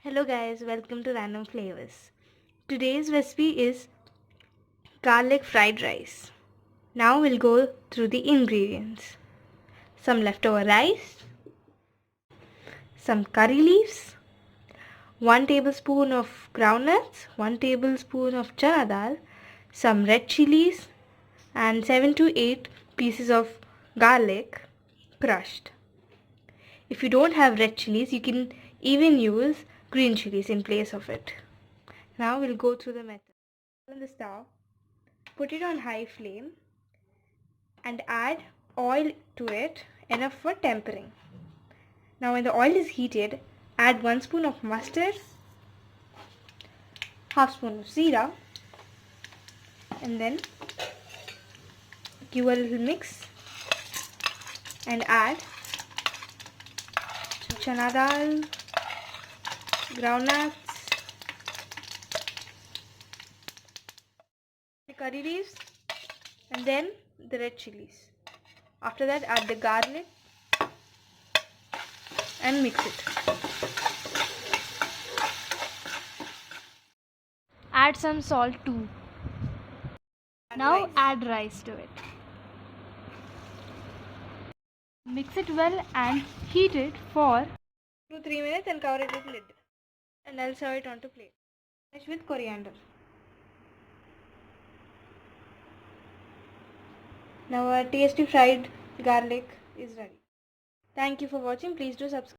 Hello guys, welcome to Random Flavors. Today's recipe is garlic fried rice. Now we'll go through the ingredients. Some leftover rice, some curry leaves, 1 tablespoon of groundnuts, 1 tablespoon of chana dal, some red chilies and 7 to 8 pieces of garlic crushed. If you don't have red chilies, you can even use green chilies in place of it. Now we'll go through the method. On the stove, put it on high flame and add oil to it enough for tempering. Now when the oil is heated, add 1 spoon of mustard, half spoon of zira, and then give a little mix and add chana dal, groundnuts, the curry leaves, and then the red chilies. After that, add the garlic and mix it. Add some salt too. Now add rice to it. Mix it well and heat it for 2-3 minutes and cover it with lid. And I'll serve it onto plate. Finish with coriander. Now our tasty fried garlic is ready. Thank you for watching. Please do subscribe.